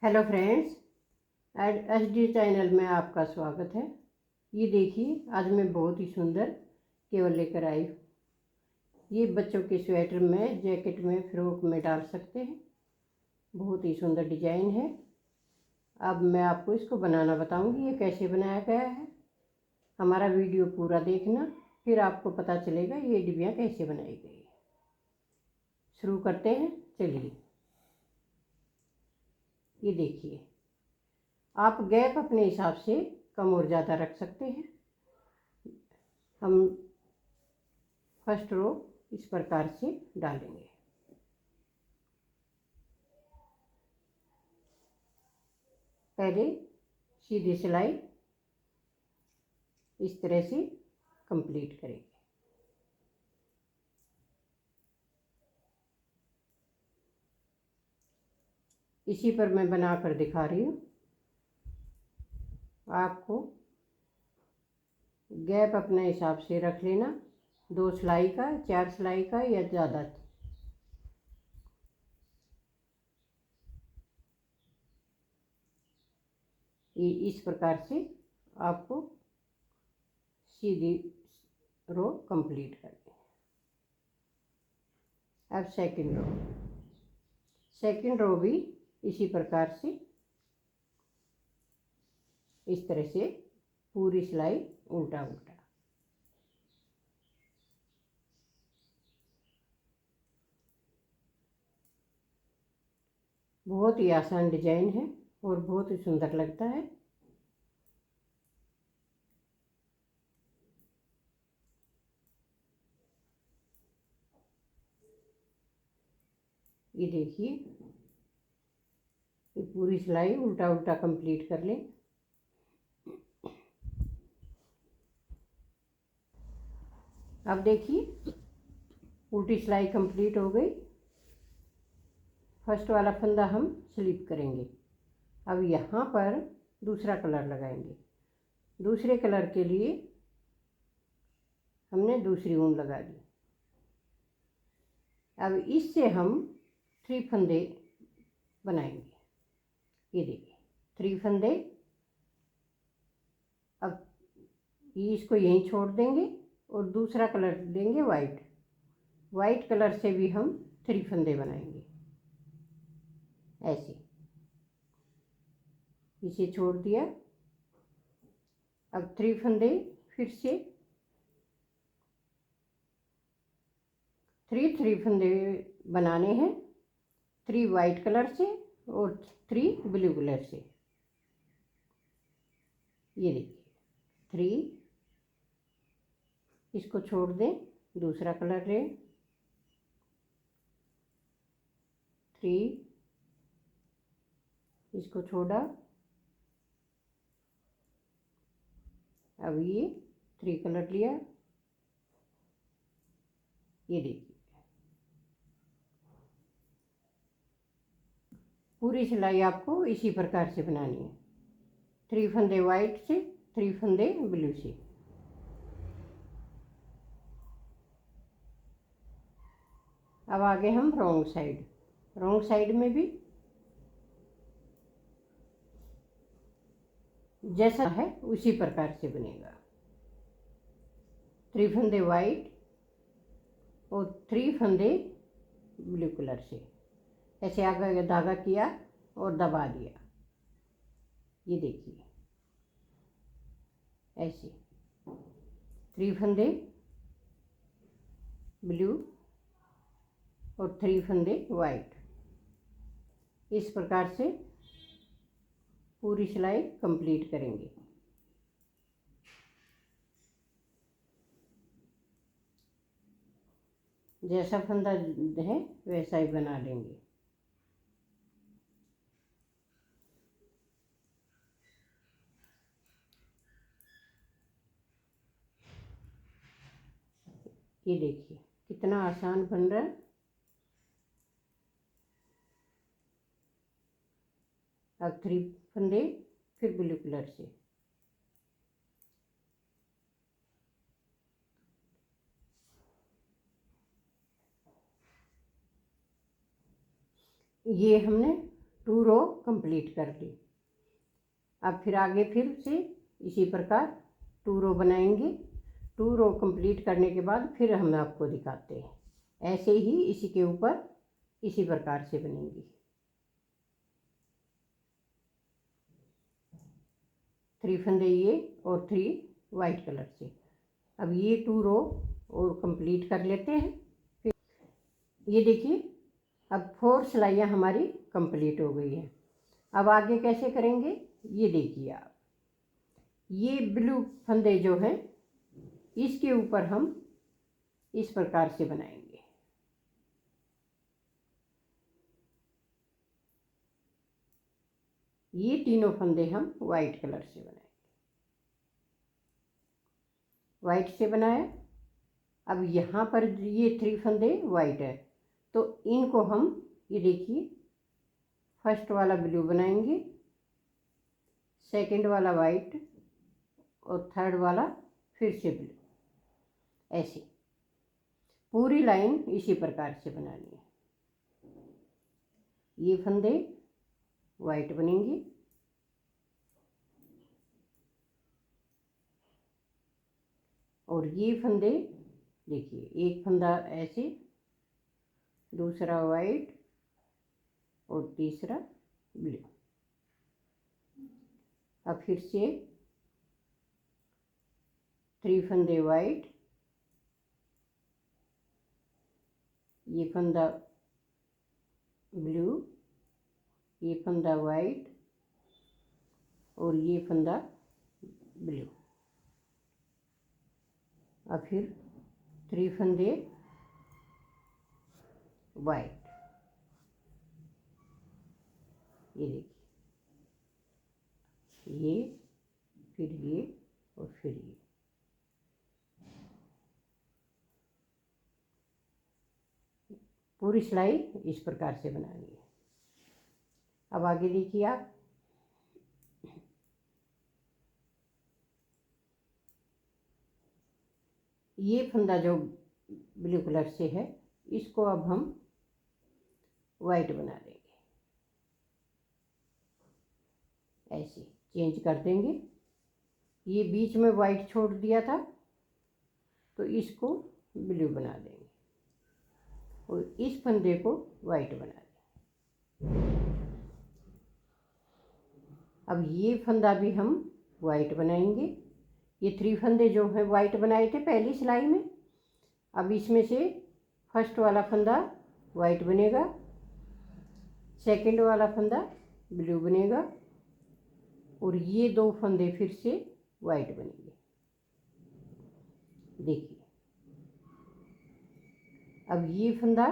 Hello friends, H D channel में आपका स्वागत है। ये देखिए, आज मैं बहुत ही सुंदर केवल लेकर आई हूँ। ये बच्चों के स्वेटर में, जैकेट में, फ्रॉक में डाल सकते हैं। बहुत ही सुंदर डिजाइन है। अब मैं आपको इसको बनाना बताऊंगी, ये कैसे बनाया गया है। हमारा वीडियो पूरा देखना, फिर आपको पता चलेगा ये डिब्बियाँ कैसे बनाई गई है। शुरू करते हैं, चलिए। ये देखिए, आप गैप अपने हिसाब से कम और ज़्यादा रख सकते हैं। हम फर्स्ट रो इस प्रकार से डालेंगे। पहले सीधी सिलाई इस तरह से कंप्लीट करेंगे। इसी पर मैं बनाकर दिखा रही हूँ आपको। गैप अपने हिसाब से रख लेना, 2 सिलाई का, 4 सिलाई का या ज़्यादा। ये इस प्रकार से आपको सीधी रो कंप्लीट करनी है। अब सेकंड रो भी इसी प्रकार से इस तरह से पूरी सिलाई उल्टा उल्टा। बहुत ही आसान डिजाइन है और बहुत ही सुंदर लगता है। ये देखिए, ये पूरी सिलाई उल्टा उल्टा कंप्लीट कर लें। अब देखिए, उल्टी सिलाई कंप्लीट हो गई। फर्स्ट वाला फंदा हम स्लिप करेंगे। अब यहाँ पर दूसरा कलर लगाएंगे। दूसरे कलर के लिए हमने दूसरी ऊन लगा दी। अब इससे हम 3 फंदे बनाएंगे। ये देखिए, 3 फंदे। अब ये इसको यहीं छोड़ देंगे और दूसरा कलर देंगे वाइट कलर से भी हम 3 फंदे बनाएंगे। ऐसे इसे छोड़ दिया। अब 3 फंदे फिर से 3 फंदे बनाने हैं, 3 वाइट कलर से और 3 ब्लू कलर से। ये देखिए, 3, इसको छोड़ दें, दूसरा कलर लें, 3, इसको छोड़ा। अब ये 3 कलर लिया। ये देखिए, पूरी सिलाई आपको इसी प्रकार से बनानी है। 3 फंदे वाइट से, 3 फंदे ब्लू से। अब आगे हम रॉन्ग साइड में भी जैसा है उसी प्रकार से बनेगा। 3 फंदे वाइट और 3 फंदे ब्लू कलर से। ऐसे आगे धागा किया और दबा दिया। ये देखिए, ऐसे 3 फंदे ब्लू और 3 फंदे वाइट। इस प्रकार से पूरी सिलाई कंप्लीट करेंगे। जैसा फंदा है वैसा ही बना लेंगे। ये देखिए, कितना आसान बन रहा है। अब 3 फंदे फिर ब्लू कलर से। ये हमने 2 रो कंप्लीट कर ली। अब फिर आगे फिर से इसी प्रकार 2 रो बनाएंगे। 2 रो कंप्लीट करने के बाद फिर हम आपको दिखाते हैं। ऐसे ही इसी के ऊपर इसी प्रकार से बनेंगी। 3 फंदे ये और 3 वाइट कलर से। अब ये 2 रो और कंप्लीट कर लेते हैं। फिर ये देखिए, अब 4 सिलाइयाँ हमारी कंप्लीट हो गई हैं। अब आगे कैसे करेंगे ये देखिए आप। ये ब्लू फंदे जो हैं इसके ऊपर हम इस प्रकार से बनाएंगे। ये तीनों फंदे हम वाइट कलर से बनाएंगे। वाइट से बनाया। अब यहाँ पर ये 3 फंदे वाइट है तो इनको हम ये देखिए फर्स्ट वाला ब्लू बनाएंगे, सेकंड वाला वाइट और थर्ड वाला फिर से ब्लू। ऐसे पूरी लाइन इसी प्रकार से बनानी है। ये फंदे वाइट बनेंगे और ये फंदे देखिए, एक फंदा ऐसे, दूसरा वाइट और तीसरा ब्लू। अब फिर से 3 फंदे वाइट, ये फंदा ब्लू, ये फंदा वाइट और ये फंदा ब्लू। अब फिर 3 फंदे वाइट, ये देखिए, ये फिर ये और फिर ये। पूरी सिलाई इस प्रकार से बनानी है। अब आगे देखिए आप। ये फंदा जो ब्लू कलर से है इसको अब हम वाइट बना देंगे। ऐसे चेंज कर देंगे। ये बीच में वाइट छोड़ दिया था तो इसको ब्लू बना देंगे और इस फंदे को वाइट बना देंगे। अब ये फंदा भी हम वाइट बनाएंगे। ये 3 फंदे जो हैं वाइट बनाए थे पहली सिलाई में। अब इसमें से फर्स्ट वाला फंदा वाइट बनेगा, सेकंड वाला फंदा ब्लू बनेगा और ये 2 फंदे फिर से वाइट बनेंगे। देखिए, अब ये फंदा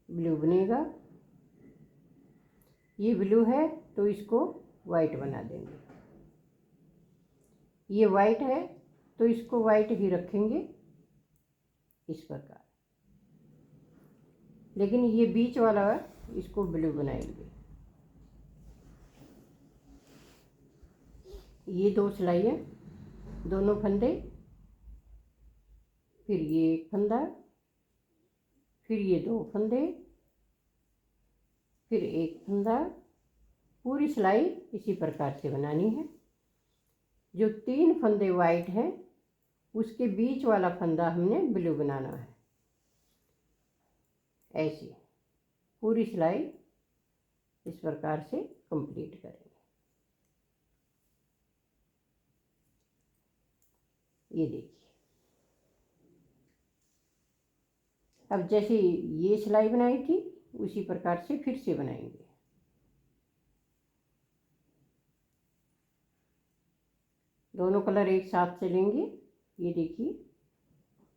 ब्लू बनेगा। ये ब्लू है तो इसको वाइट बना देंगे। ये वाइट है तो इसको वाइट ही रखेंगे इस प्रकार। लेकिन ये बीच वाला इसको ब्लू बनाएंगे। ये 2 सिलाइयाँ, दोनों फंदे, फिर ये एक फंदा, फिर ये 2 फंदे, फिर एक फंदा। पूरी सिलाई इसी प्रकार से बनानी है। जो 3 फंदे वाइट हैं उसके बीच वाला फंदा हमने ब्लू बनाना है। ऐसे पूरी सिलाई इस प्रकार से कंप्लीट करेंगे। ये देखिए, अब जैसे ये सिलाई बनाई थी उसी प्रकार से फिर से बनाएंगे। दोनों कलर एक साथ से लेंगे। ये देखिए,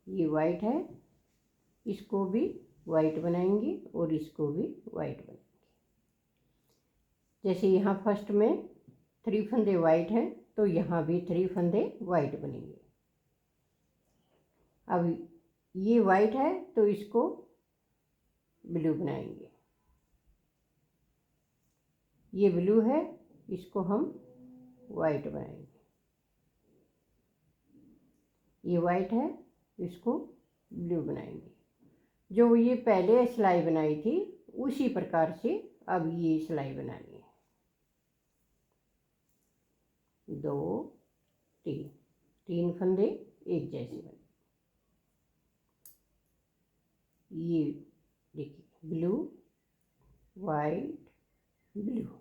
ये वाइट है, इसको भी वाइट बनाएंगे और इसको भी वाइट बनाएंगे। जैसे यहाँ फर्स्ट में 3 फंदे वाइट हैं तो यहाँ भी 3 फंदे वाइट बनेंगे। अब ये वाइट है तो इसको ब्लू बनाएंगे। ये ब्लू है, इसको हम वाइट बनाएंगे। ये वाइट है, इसको ब्लू बनाएंगे। जो ये पहले सिलाई बनाई थी उसी प्रकार से अब ये सिलाई बनानी है। 2 3 फंदे एक जैसे बने। ये देखिए ब्लू वाइट ब्लू,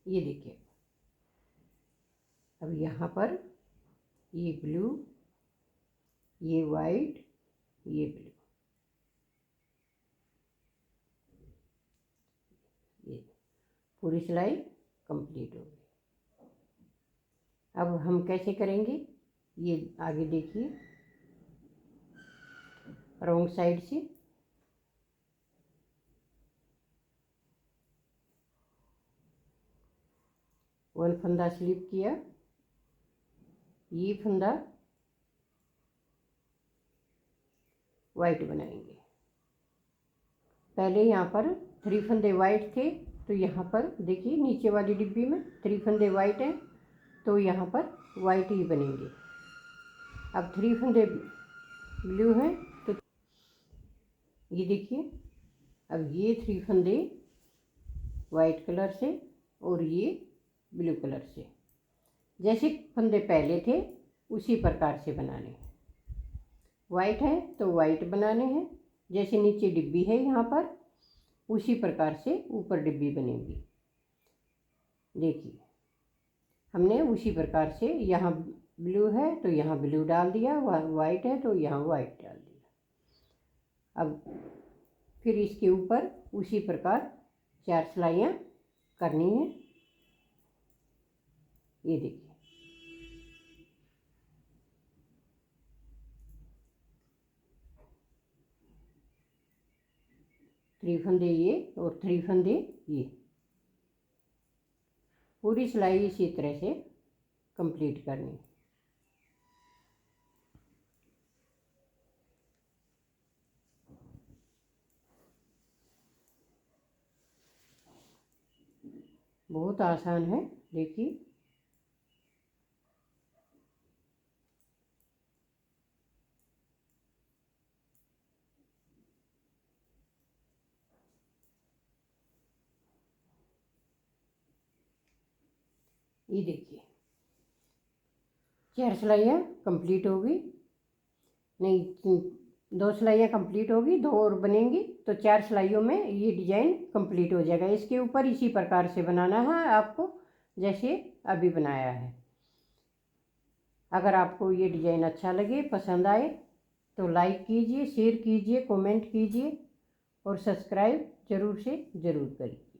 ये देखिए अब यहाँ पर ये ब्लू, ये वाइट, ये ब्लू, ये पूरी सिलाई कंप्लीट हो गई। अब हम कैसे करेंगे ये आगे देखिए। रॉन्ग साइड से वन फंदा स्लिप किया, ये फंदा वाइट बनाएंगे। पहले यहाँ पर 3 फंदे वाइट थे, तो यहाँ पर देखिए नीचे वाली डिब्बी में 3 फंदे वाइट हैं, तो यहाँ पर वाइट ही बनेंगे। अब 3 फंदे ब्लू हैं, तो ये देखिए अब ये 3 फंदे वाइट कलर से और ये ब्लू कलर से, जैसे फंदे पहले थे उसी प्रकार से बनाने हैं। वाइट है तो वाइट बनाने हैं, जैसे नीचे डिब्बी है यहाँ पर उसी प्रकार से ऊपर डिब्बी बनेगी। देखिए हमने उसी प्रकार से, यहाँ ब्लू है तो यहाँ ब्लू डाल दिया, वाइट है तो यहाँ वाइट डाल दिया। अब फिर इसके ऊपर उसी प्रकार 4 सिलाइयाँ करनी है। ये देखिए 3 फंदे ये और 3 फंदे ये, पूरी सिलाई इसी तरह से कंप्लीट करनी। बहुत आसान है, देखिए ये देखिए 4 सिलाइयाँ कंप्लीट होगी, नहीं 2 सिलाइयाँ कंप्लीट होगी, 2 और बनेंगी, तो 4 सिलाइयों में ये डिजाइन कंप्लीट हो जाएगा। इसके ऊपर इसी प्रकार से बनाना है आपको, जैसे अभी बनाया है। अगर आपको ये डिजाइन अच्छा लगे, पसंद आए, तो लाइक कीजिए, शेयर कीजिए, कमेंट कीजिए और सब्सक्राइब ज़रूर से ज़रूर करिए।